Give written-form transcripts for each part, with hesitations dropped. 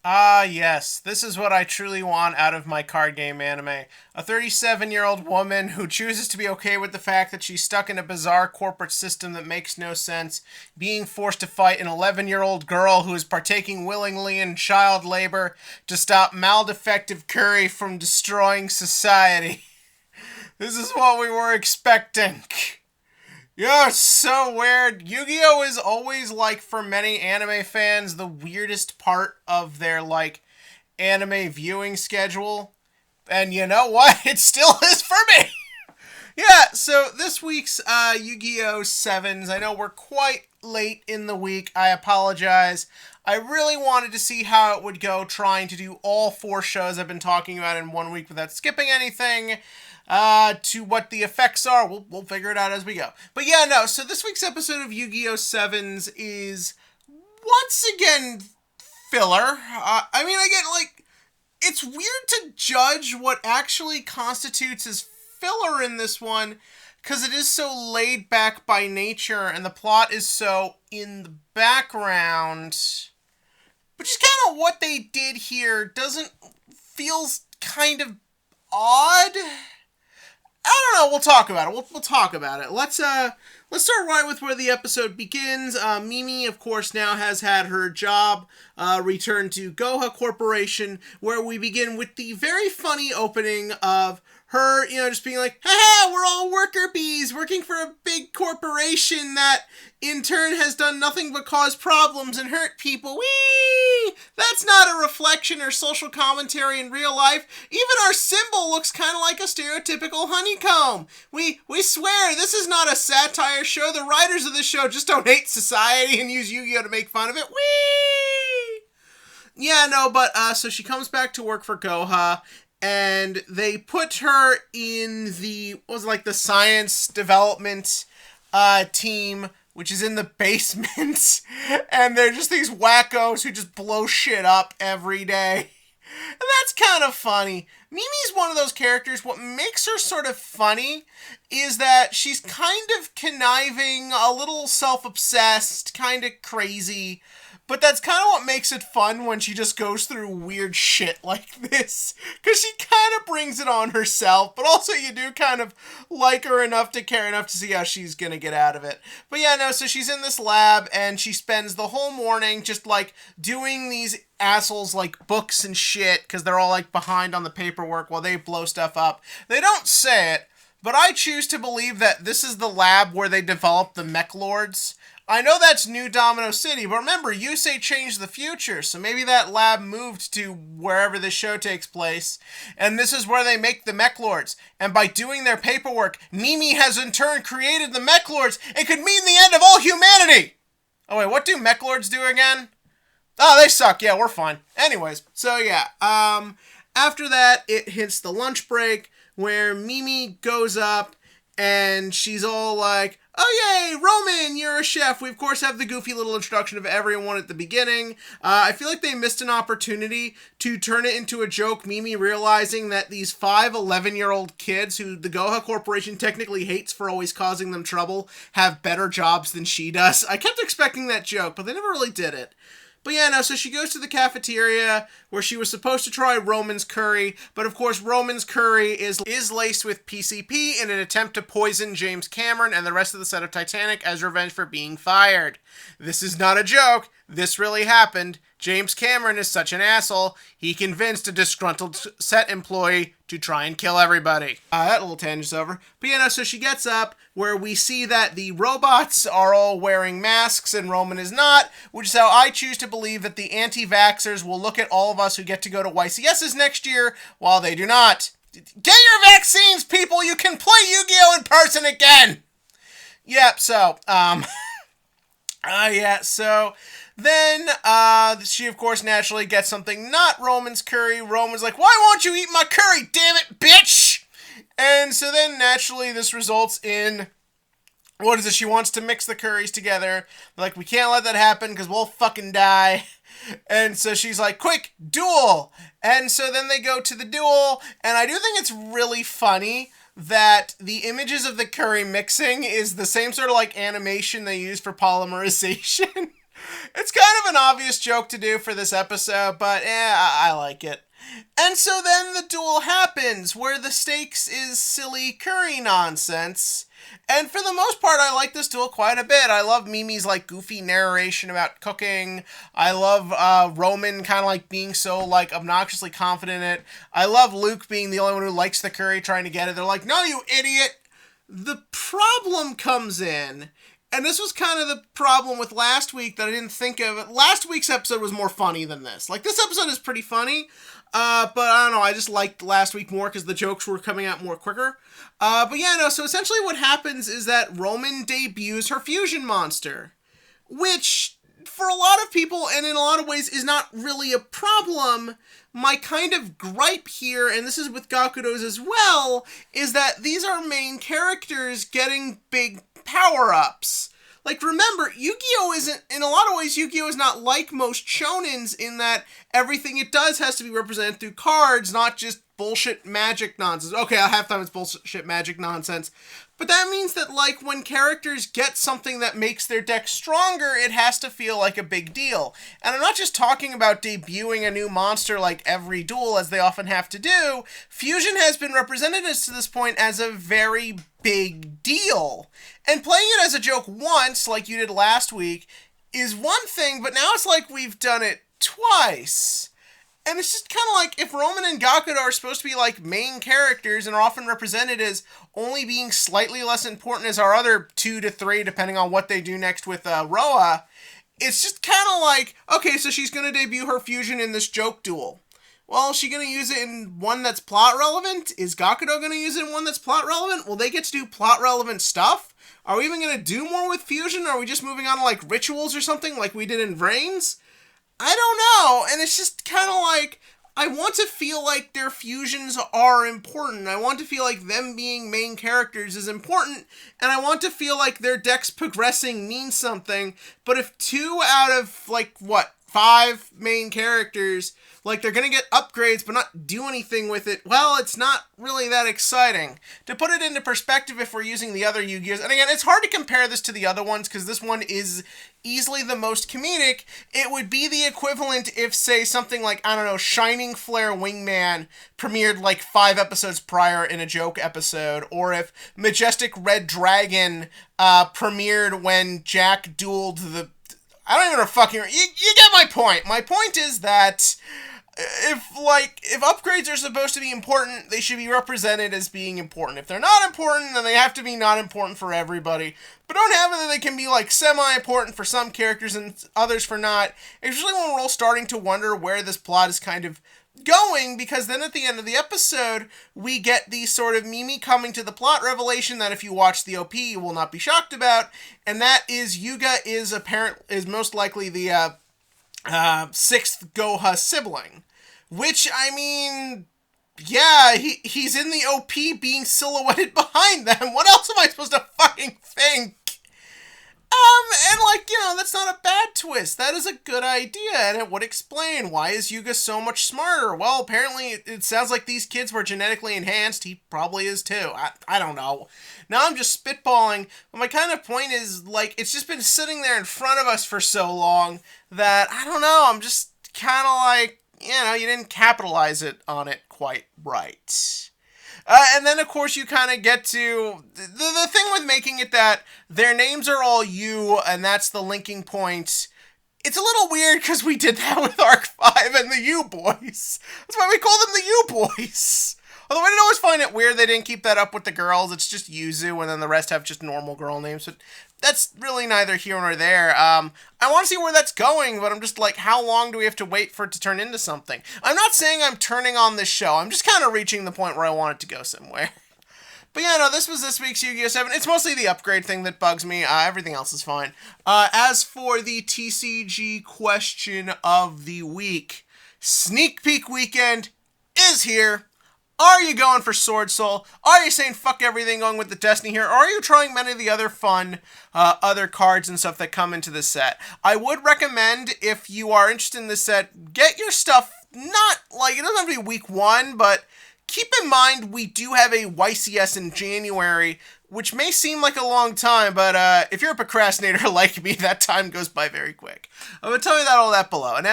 Ah, yes. This is what I truly want out of my card game anime. A 37-year-old woman who chooses to be okay with the fact that she's stuck in a bizarre corporate system that makes no sense, being forced to fight an 11-year-old girl who is partaking willingly in child labor to stop mal-defective Curry from destroying society. This is what we were expecting. Yeah, it's so weird. Yu-Gi-Oh! Is always, like, for many anime fans, the weirdest part of their, like, anime viewing schedule. And you know what? It still is for me! Yeah, so this week's Yu-Gi-Oh! Sevens, I know we're quite late in the week. I apologize. I really wanted to see how it would go trying to do all four shows I've been talking about in 1 week without skipping anything. To what the effects are, we'll figure it out as we go. But yeah, no, so this week's episode of Yu-Gi-Oh! Sevens is once again filler. Again, like, it's weird to judge what actually constitutes as filler in this one, because it is so laid back by nature, and the plot is so in the background. But just kind of what they did here doesn't feels kind of odd. I don't know. We'll talk about it. We'll talk about it. Let's start right with where the episode begins. Mimi, of course, now has had her job returned to Goha Corporation, where we begin with the very funny opening of her, just being like, haha, we're all worker bees working for a big corporation that in turn has done nothing but cause problems and hurt people. Whee! That's not a reflection or social commentary in real life. Even our symbol looks kind of like a stereotypical honeycomb. We swear this is not a satire show. The writers of this show just don't hate society and use Yu-Gi-Oh! To make fun of it. Whee! Yeah, no, but so she comes back to work for Goha, and they put her in the, the science development team, which is in the basement. And they're just these wackos who just blow shit up every day. And that's kind of funny. Mimi's one of those characters. What makes her sort of funny is that she's kind of conniving, a little self-obsessed, kind of crazy. But that's kind of what makes it fun when she just goes through weird shit like this. Because she kind of brings it on herself, but also you do kind of like her enough to care enough to see how she's going to get out of it. But yeah, no, so she's in this lab, and she spends the whole morning just, like, doing these assholes, like, books and shit, because they're all, like, behind on the paperwork while they blow stuff up. They don't say it, but I choose to believe that this is the lab where they develop the mech lords. I know that's New Domino City, but remember, Yusei changed the future, so maybe that lab moved to wherever this show takes place, and this is where they make the Mech Lords. And by doing their paperwork, Mimi has in turn created the Mech Lords. It could mean the end of all humanity! Oh wait, what do Mech Lords do again? Oh, they suck. Yeah, we're fine. Anyways, so yeah, after that, it hits the lunch break, where Mimi goes up, and she's all like, oh yay, Roman, you're a chef. We of course have the goofy little introduction of everyone at the beginning. I feel like they missed an opportunity to turn it into a joke, Mimi realizing that these 5 11-year-old kids who the Goha Corporation technically hates for always causing them trouble have better jobs than she does. I kept expecting that joke, but they never really did it. But yeah, no, so she goes to the cafeteria where she was supposed to try Roman's curry, but of course Roman's curry is laced with PCP in an attempt to poison James Cameron and the rest of the set of Titanic as revenge for being fired. This is not a joke. This really happened. James Cameron is such an asshole, he convinced a disgruntled set employee to try and kill everybody. That little tangent's over. But yeah, no, so she gets up, where we see that the robots are all wearing masks and Roman is not, which is how I choose to believe that the anti-vaxxers will look at all of us who get to go to YCSs next year, while they do not. Get your vaccines, people! You can play Yu-Gi-Oh! In person again! Yep, so, then, she of course naturally gets something not Roman's curry. Roman's like, why won't you eat my curry, damn it, bitch? And so then naturally this results in, what is it, she wants to mix the curries together. Like, we can't let that happen because we'll fucking die. And so she's like, quick, duel! And so then they go to the duel, and I do think it's really funny that the images of the curry mixing is the same sort of like animation they use for polymerization. It's kind of an obvious joke to do for this episode, but I like it. And so then the duel happens, where the stakes is silly curry nonsense. And for the most part, I like this duel quite a bit. I love Mimi's like goofy narration about cooking. I love Roman kind of like being so like obnoxiously confident in it. I love Luke being the only one who likes the curry, trying to get it. They're like, no, you idiot. The problem comes in, and this was kind of the problem with last week that I didn't think of. Last week's episode was more funny than this. Like, this episode is pretty funny, but I don't know, I just liked last week more because the jokes were coming out more quicker. But yeah, no, so essentially what happens is that Roman debuts her fusion monster, which, for a lot of people, and in a lot of ways, is not really a problem. My kind of gripe here, and this is with Gakudo's as well, is that these are main characters getting big power-ups. Like, remember, Yu-Gi-Oh! Isn't, in a lot of ways, Yu-Gi-Oh! Is not like most shonens in that everything it does has to be represented through cards, not just bullshit magic nonsense. Okay, half the time it's bullshit magic nonsense. But that means that, like, when characters get something that makes their deck stronger, it has to feel like a big deal. And I'm not just talking about debuting a new monster like every duel, as they often have to do. Fusion has been represented to this point as a very big deal. And playing it as a joke once, like you did last week, is one thing, but now it's like we've done it twice. And it's just kind of like, if Roman and Gakudo are supposed to be like main characters and are often represented as only being slightly less important as our other 2 to 3, depending on what they do next with Roa, it's just kind of like, okay, so she's going to debut her fusion in this joke duel. Well, is she going to use it in one that's plot relevant? Is Gakudo going to use it in one that's plot relevant? Will they get to do plot relevant stuff? Are we even going to do more with fusion? Are we just moving on to like rituals or something like we did in Vrains? I don't know, and it's just kind of like, I want to feel like their fusions are important. I want to feel like them being main characters is important, and I want to feel like their decks progressing means something, but if 2 out of, like, 5 main characters, like, they're gonna get upgrades but not do anything with it, well, it's not really that exciting. To put it into perspective, if we're using the other Yu-Gi-Ohs, and again, it's hard to compare this to the other ones, because this one is easily the most comedic, it would be the equivalent if, say, something like, I don't know, Shining Flare Wingman premiered, like, 5 episodes prior in a joke episode, or if Majestic Red Dragon premiered when Jack dueled the... I don't even know fucking... You get my point. My point is that if upgrades are supposed to be important, they should be represented as being important. If they're not important, then they have to be not important for everybody. But don't have it that they can be, like, semi-important for some characters and others for not. Especially when we're all starting to wonder where this plot is kind of going, because then at the end of the episode, we get the sort of Mimi coming to the plot revelation that if you watch the OP, you will not be shocked about, and that is Yuga is most likely the 6th Goha sibling. Which, I mean, yeah, he's in the OP being silhouetted behind them. What else am I supposed to fucking think? And like, you know, that's not a bad twist. That is a good idea, and it would explain why is Yuga so much smarter. Well, apparently it sounds like these kids were genetically enhanced. He probably is too. I don't know. Now I'm just spitballing, but my kind of point is, like, it's just been sitting there in front of us for so long that, I don't know, I'm just kind of like, you know, you didn't capitalize on it quite right. And then, of course, you kind of get to... The thing with making it that their names are all U, and that's the linking point, it's a little weird because we did that with Arc 5 and the U-Boys. That's why we call them the U-Boys. Although I did always find it weird they didn't keep that up with the girls. It's just Yuzu, and then the rest have just normal girl names. But that's really neither here nor there. I want to see where that's going, but I'm just like, how long do we have to wait for it to turn into something? I'm not saying I'm turning on this show. I'm just kind of reaching the point where I want it to go somewhere. But yeah, no, this was this week's Yu-Gi-Oh! 7. It's mostly the upgrade thing that bugs me. Everything else is fine. As for the TCG question of the week, Sneak Peek Weekend is here. Are you going for Sword Soul? Are you saying fuck everything going with the Destiny here? Or are you trying many of the other fun, other cards and stuff that come into the set? I would recommend, if you are interested in this set, get your stuff, not, like, it doesn't have to be week 1, but keep in mind we do have a YCS in January, which may seem like a long time, but if you're a procrastinator like me, that time goes by very quick. I'm going to tell you all that below. And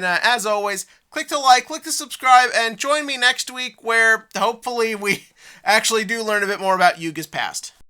as always, click to like, click to subscribe, and join me next week where hopefully we actually do learn a bit more about Yuga's past.